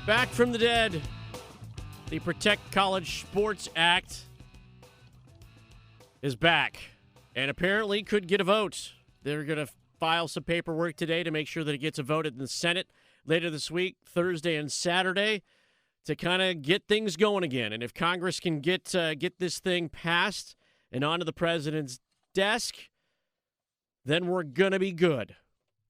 Back from the dead. The Protect College Sports Act is back and apparently could get a vote. They're going to file some paperwork today to make sure that it gets a vote in the Senate later this week, Thursday and Saturday, to kind of get things going again. And if Congress can get this thing passed and onto the president's desk, then we're going to be good.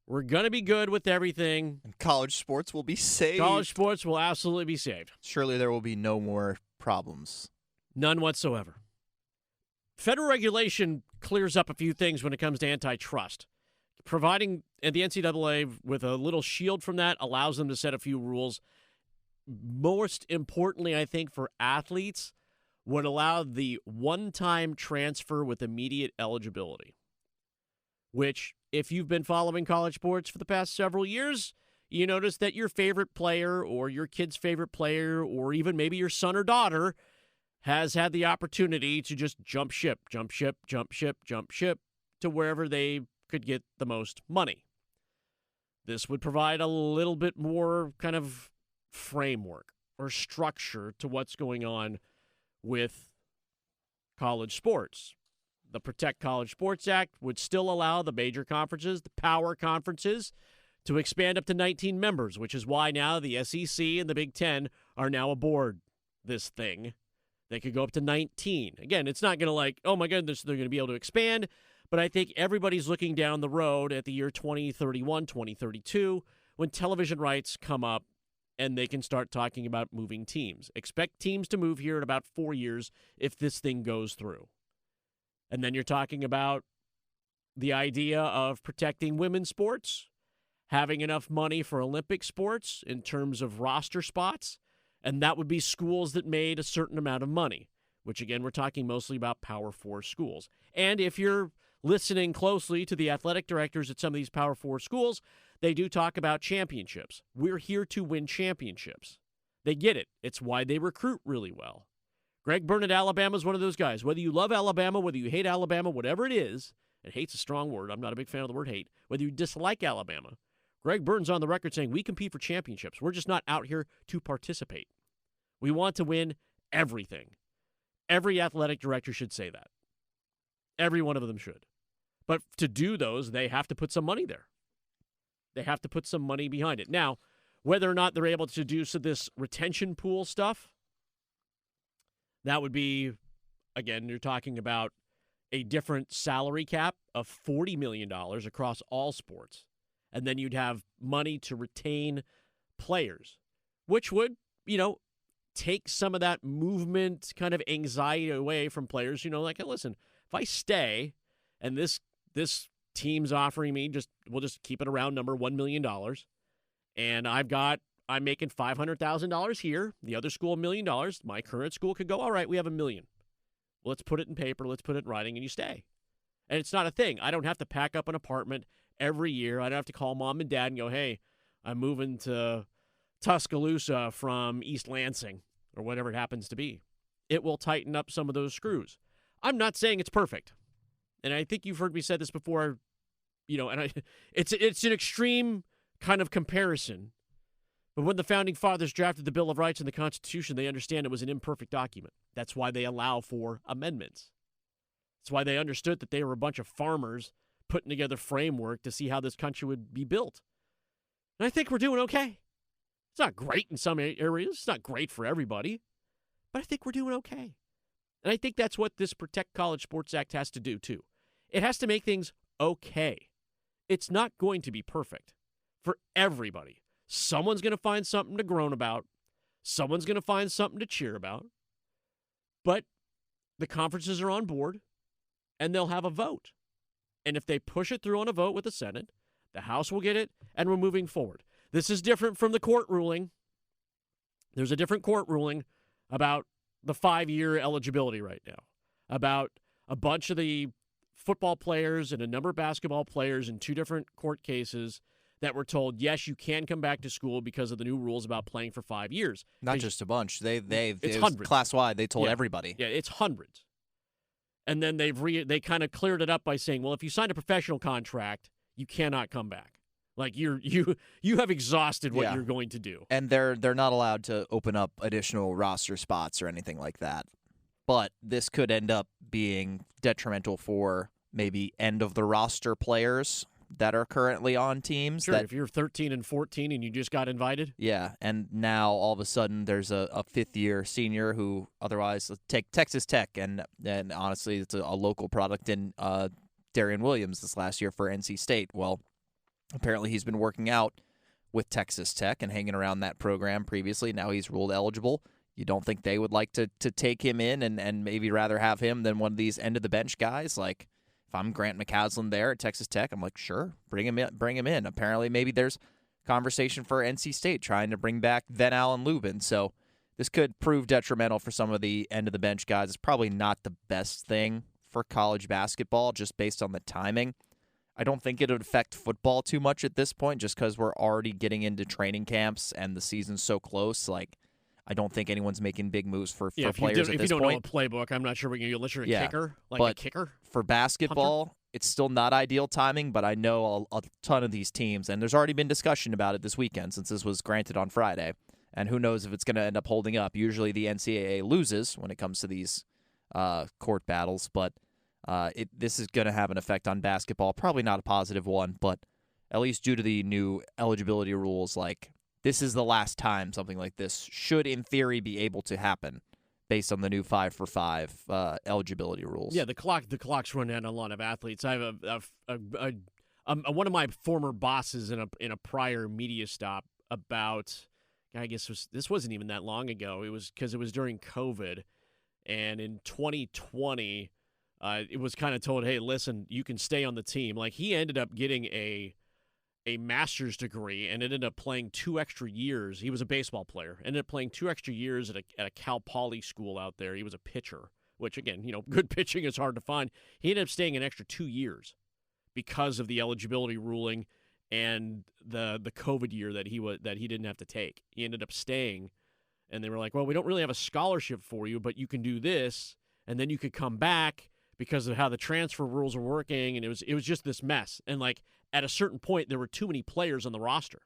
We're going to be good with everything. And college sports will be saved. College sports will absolutely be saved. Surely there will be no more problems. None whatsoever. Federal regulation clears up a few things when it comes to antitrust. Providing the NCAA with a little shield from that allows them to set a few rules. Most importantly, I think, for athletes, would allow the one-time transfer with immediate eligibility, which, if you've been following college sports for the past several years, you notice that your favorite player or your kid's favorite player or even maybe your son or daughter has had the opportunity to just jump ship to wherever they could get the most money. This would provide a little bit more kind of framework or structure to what's going on with college sports. The Protect College Sports Act would still allow the major conferences, the power conferences, to expand up to 19 members, which is why now the SEC and the Big Ten are now aboard this thing. They could go up to 19. Again, it's not going to like, oh my goodness, they're going to be able to expand, but I think everybody's looking down the road at the year 2031, 2032, when television rights come up and they can start talking about moving teams. Expect teams to move here in about 4 years if this thing goes through. And then you're talking about the idea of protecting women's sports, having enough money for Olympic sports in terms of roster spots, and that would be schools that made a certain amount of money, which, again, we're talking mostly about Power 4 schools. And if you're listening closely to the athletic directors at some of these Power 4 schools, they do talk about championships. We're here to win championships. They get it. It's why they recruit really well. Greg Byrne at Alabama is one of those guys. Whether you love Alabama, whether you hate Alabama, whatever it is, and hate's a strong word. I'm not a big fan of the word hate. Whether you dislike Alabama, Greg Byrne's on the record saying we compete for championships. We're just not out here to participate. We want to win everything. Every athletic director should say that. Every one of them should. But to do those, they have to put some money there. They have to put some money behind it. Now, whether or not they're able to do so this retention pool stuff, that would be, again, you're talking about a different salary cap of $40 million across all sports. And then you'd have money to retain players, which would, take some of that movement kind of anxiety away from players. Like, hey, listen, if I stay and this team's offering me we'll just keep it around number $1 million, and I'm making $500,000 here, the other school $1 million, my current school could go, all right, we have $1 million. Well, let's put it in paper, let's put it in writing, and you stay. And it's not a thing. I don't have to pack up an apartment every year. I don't have to call mom and dad and go, hey, I'm moving to Tuscaloosa from East Lansing or whatever it happens to be. It will tighten up some of those screws. I'm not saying it's perfect. And I think you've heard me say this before, it's an extreme kind of comparison. But when the Founding Fathers drafted the Bill of Rights and the Constitution, they understand it was an imperfect document. That's why they allow for amendments. That's why they understood that they were a bunch of farmers putting together framework to see how this country would be built. And I think we're doing okay. It's not great in some areas. It's not great for everybody. But I think we're doing okay. And I think that's what this Protect College Sports Act has to do, too. It has to make things okay. It's not going to be perfect for everybody. Someone's going to find something to groan about. Someone's going to find something to cheer about. But the conferences are on board, and they'll have a vote. And if they push it through on a vote with the Senate, the House will get it, and we're moving forward. This is different from the court ruling. There's a different court ruling about the 5-year eligibility right now, about a bunch of the football players and a number of basketball players in 2 different court cases that were told, yes, you can come back to school because of the new rules about playing for 5 years. Not just a bunch. It's hundreds. Class-wide. They told everybody. Yeah, it's hundreds. And then they kind of cleared it up by saying, well, if you signed a professional contract, you cannot come back. Like you have exhausted what Yeah. you're going to do. And they're not allowed to open up additional roster spots or anything like that. But this could end up being detrimental for maybe end of the roster players that are currently on teams. Sure, that, if you're 13 and 14 and you just got invited. yeah, and now all of a sudden there's a fifth-year senior who otherwise take Texas Tech, and honestly it's a local product in Darian Williams this last year for NC State. Well, apparently he's been working out with Texas Tech and hanging around that program previously. Now he's ruled eligible. You don't think they would like to take him in and maybe rather have him than one of these end-of-the-bench guys? Like, if I'm Grant McCaslin there at Texas Tech, I'm like, sure, bring him in. Apparently maybe there's conversation for NC State trying to bring back then Alan Lubin. So this could prove detrimental for some of the end-of-the-bench guys. It's probably not the best thing for college basketball just based on the timing. I don't think it would affect football too much at this point just because we're already getting into training camps and the season's so close. Like, I don't think anyone's making big moves for players at this point. If you don't know a playbook, I'm not sure we can unless you're a kicker, a kicker. For basketball, it's still not ideal timing, but I know a ton of these teams, and there's already been discussion about it this weekend since this was granted on Friday, and who knows if it's going to end up holding up. Usually the NCAA loses when it comes to these court battles, but this is going to have an effect on basketball. Probably not a positive one, but at least due to the new eligibility rules, like, this is the last time something like this should, in theory, be able to happen based on the new 5-for-5 eligibility rules. Yeah, the clock's run out on a lot of athletes. I have one of my former bosses in a prior media stop about, I guess this wasn't even that long ago. It was because it was during COVID, and in 2020, it was kind of told, hey, listen, you can stay on the team. Like, he ended up getting a master's degree and ended up playing 2 extra years. He was a baseball player. Ended up playing 2 extra years at a Cal Poly school out there. He was a pitcher, which, again, good pitching is hard to find. He ended up staying an extra 2 years because of the eligibility ruling and the COVID year that he didn't have to take. He ended up staying, and they were like, well, we don't really have a scholarship for you, but you can do this, and then you could come back because of how the transfer rules are working, and it was just this mess. And, like, at a certain point, there were too many players on the roster.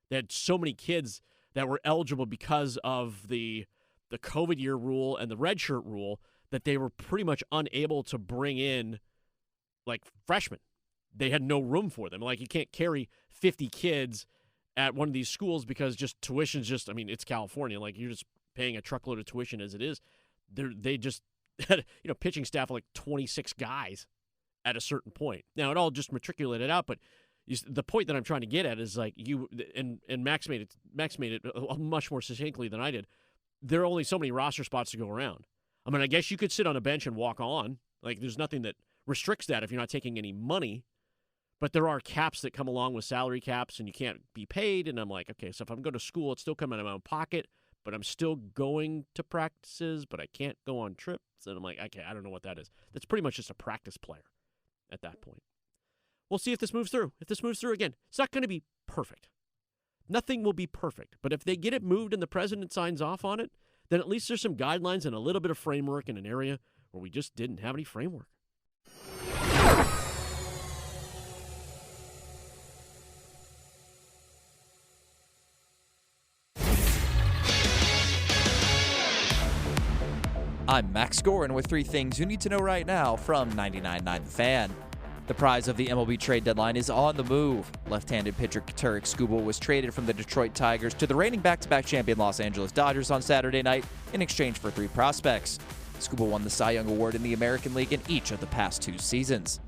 They had so many kids that were eligible because of the COVID year rule and the redshirt rule that they were pretty much unable to bring in, like, freshmen. They had no room for them. Like, you can't carry 50 kids at one of these schools because just tuition's just, I mean, it's California. Like, you're just paying a truckload of tuition as it is. They just had, pitching staff of like 26 guys at a certain point. Now, it all just matriculated out, but the point that I'm trying to get at is, like, and Max made it much more succinctly than I did. There are only so many roster spots to go around. I mean, I guess you could sit on a bench and walk on. Like, there's nothing that restricts that if you're not taking any money. But there are caps that come along with salary caps, and you can't be paid. And I'm like, okay, so if I'm going to school, it's still coming out of my own pocket, but I'm still going to practices, but I can't go on trips. And I'm like, okay, I don't know what that is. That's pretty much just a practice player at that point. We'll see if this moves through. If this moves through, again, it's not going to be perfect. Nothing will be perfect. But if they get it moved and the president signs off on it, then at least there's some guidelines and a little bit of framework in an area where we just didn't have any framework. I'm Max Goren with 3 things you need to know right now from 99.9 The Fan. The prize of the MLB trade deadline is on the move. Left-handed pitcher Tarek Skubal was traded from the Detroit Tigers to the reigning back-to-back champion Los Angeles Dodgers on Saturday night in exchange for 3 prospects. Skubal won the Cy Young Award in the American League in each of the past 2 seasons.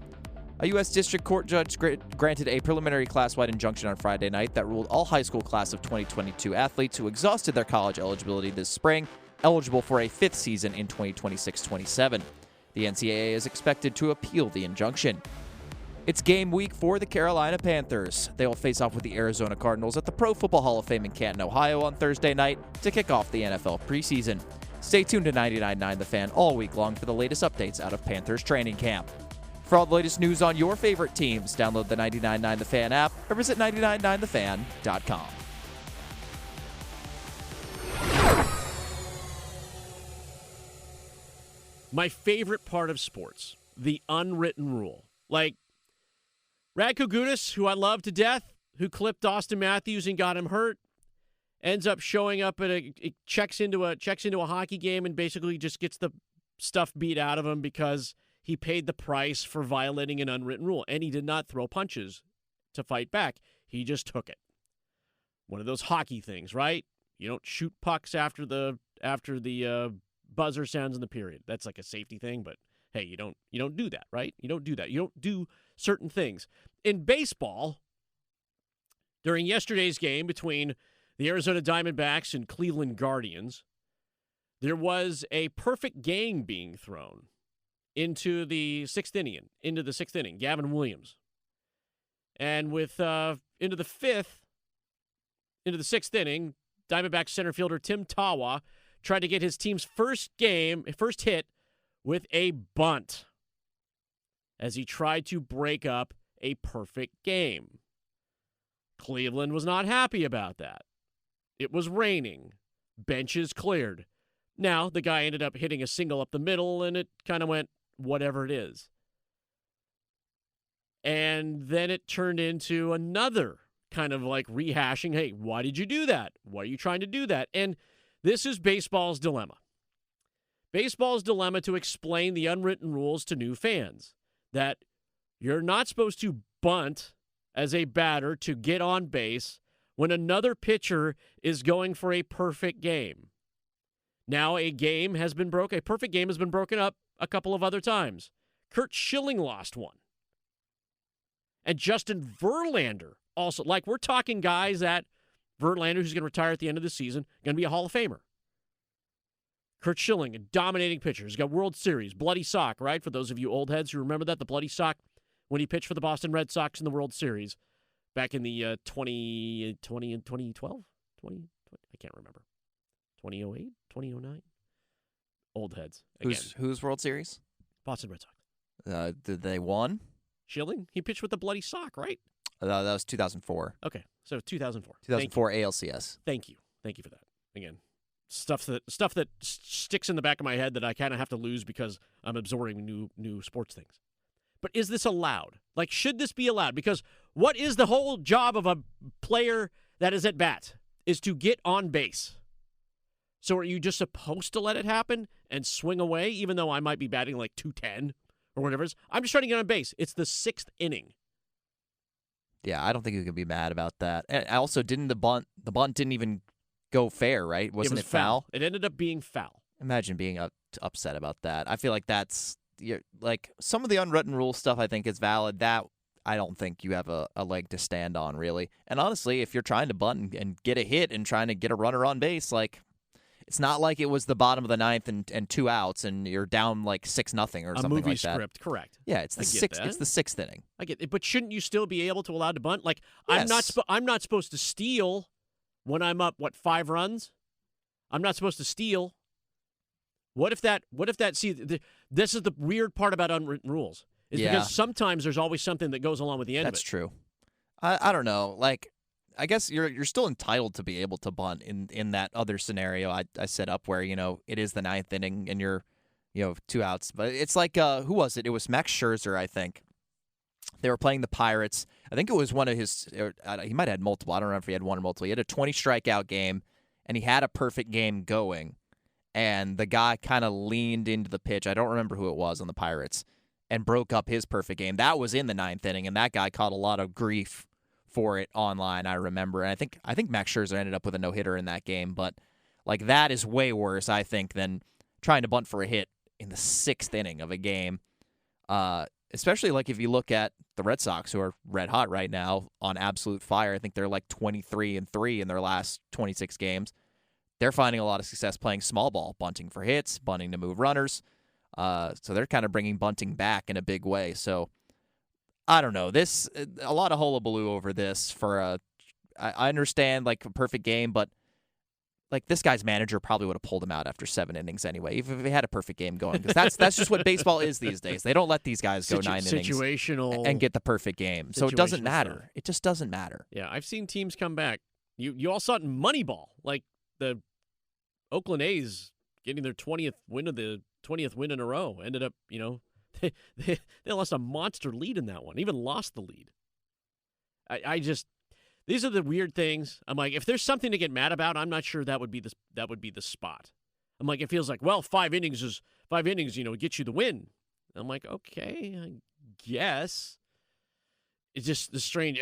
A U.S. District Court judge granted a preliminary class-wide injunction on Friday night that ruled all high school class of 2022 athletes who exhausted their college eligibility this spring eligible for a 5th season in 2026-27. The NCAA is expected to appeal the injunction. It's game week for the Carolina Panthers. They will face off with the Arizona Cardinals at the Pro Football Hall of Fame in Canton, Ohio on Thursday night to kick off the NFL preseason. Stay tuned to 99.9 The Fan all week long for the latest updates out of Panthers training camp. For all the latest news on your favorite teams, download the 99.9 The Fan app or visit 999thefan.com. My favorite part of sports, the unwritten rule. Like, Radko Gudas, who I love to death, who clipped Austin Matthews and got him hurt, ends up showing up at checks into a hockey game and basically just gets the stuff beat out of him because he paid the price for violating an unwritten rule, and he did not throw punches to fight back. He just took it. One of those hockey things, right? You don't shoot pucks after the buzzer sounds in the period. That's like a safety thing, but hey, you don't do that, right? You don't do that. You don't do certain things. In baseball, during yesterday's game between the Arizona Diamondbacks and Cleveland Guardians, there was a perfect game being thrown into the sixth inning. Gavin Williams. And with into the sixth inning, Diamondbacks center fielder Tim Tawa tried to get his team's first hit with a bunt as he tried to break up a perfect game. Cleveland was not happy about that. It was raining. Benches cleared. Now, the guy ended up hitting a single up the middle, and it kind of went, whatever it is. And then it turned into another kind of like rehashing, hey, why did you do that? Why are you trying to do that? And this is baseball's dilemma. Baseball's dilemma to explain the unwritten rules to new fans. That you're not supposed to bunt as a batter to get on base when another pitcher is going for a perfect game. Now a perfect game has been broken up a couple of other times. Kurt Schilling lost one. And Justin Verlander also. Like, we're talking guys that Verlander, who's going to retire at the end of the season, going to be a Hall of Famer. Kurt Schilling, a dominating pitcher. He's got World Series, bloody sock, right? For those of you old heads who remember that, the bloody sock when he pitched for the Boston Red Sox in the World Series back in the 2012? I can't remember. 2008? 2009? Old heads. Again. Who's World Series? Boston Red Sox. Did they won? Schilling? He pitched with the bloody sock, right? That was 2004. Okay, so 2004. 2004 ALCS. Thank you for that. Again, stuff that sticks in the back of my head that I kind of have to lose because I'm absorbing new sports things. But is this allowed? Like, should this be allowed? Because what is the whole job of a player that is at bat? Is to get on base. So are you just supposed to let it happen and swing away, even though I might be batting like 210 or whatever it is? I'm just trying to get on base. It's the sixth inning. Yeah, I don't think you can be mad about that. And also, didn't the bunt didn't even go fair, right? Wasn't it foul? It ended up being foul. Imagine being upset about that. I feel like that's like some of the unwritten rule stuff I think is valid. That I don't think you have a leg to stand on, really. And honestly, if you're trying to bunt and get a hit and trying to get a runner on base, like, it's not like it was the bottom of the ninth and 2 outs and you're down like 6-0 or something like that. A movie script, correct? Yeah, it's the sixth. It's the sixth inning. I get it, but shouldn't you still be able to allow to bunt? Like, yes. I'm not supposed to steal when I'm up 5 runs. I'm not supposed to steal. What if that? See, this is the weird part about unwritten rules. Is because sometimes there's always something that goes along with the end of it. That's true. I don't know. Like, I guess you're still entitled to be able to bunt in that other scenario I set up where, it is the ninth inning and you're, 2 outs. But it's like, who was it? It was Max Scherzer, I think. They were playing the Pirates. I think it was one of his, he might have had multiple. I don't remember if he had one or multiple. He had a 20 strikeout game, and he had a perfect game going. And the guy kind of leaned into the pitch. I don't remember who it was on the Pirates, and broke up his perfect game. That was in the ninth inning, and that guy caught a lot of grief for it online, I remember. And I think Max Scherzer ended up with a no-hitter in that game, but like that is way worse, I think, than trying to bunt for a hit in the sixth inning of a game. Especially like if you look at the Red Sox, who are red hot right now on absolute fire. I think they're like 23-3 in their last 26 games. They're finding a lot of success playing small ball, bunting for hits, bunting to move runners. So they're kind of bringing bunting back in a big way. So I don't know. A lot of hullabaloo over this for I understand like a perfect game, but like this guy's manager probably would have pulled him out after 7 innings anyway, even if he had a perfect game going. Because that's just what baseball is these days. They don't let these guys go 9 innings and get the perfect game. So it doesn't matter. Stuff. It just doesn't matter. Yeah, I've seen teams come back. You all saw it in Moneyball, like the Oakland A's getting their 20th win in a row. Ended up, they lost a monster lead in that one. Even lost the lead. I just These are the weird things. I'm like, if there's something to get mad about, I'm not sure that would be the spot. I'm like, it feels like, well, 5 innings, get you the win. I'm like, okay, I guess. It's just the strange.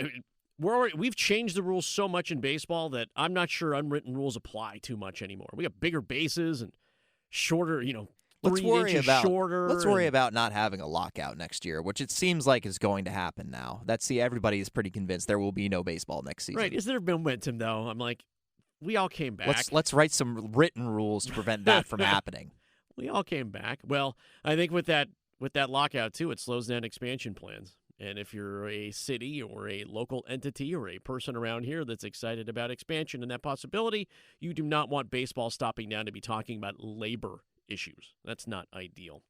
We've changed the rules so much in baseball that I'm not sure unwritten rules apply too much anymore. We got bigger bases and shorter, 3 inches shorter. Let's worry about not having a lockout next year, which it seems like is going to happen now. everybody is pretty convinced there will be no baseball next season. Right? Is there momentum though? I'm like, we all came back. Let's write some written rules to prevent that from happening. We all came back. Well, I think with that lockout too, it slows down expansion plans. And if you're a city or a local entity or a person around here that's excited about expansion and that possibility, you do not want baseball stopping down to be talking about labor issues. That's not ideal.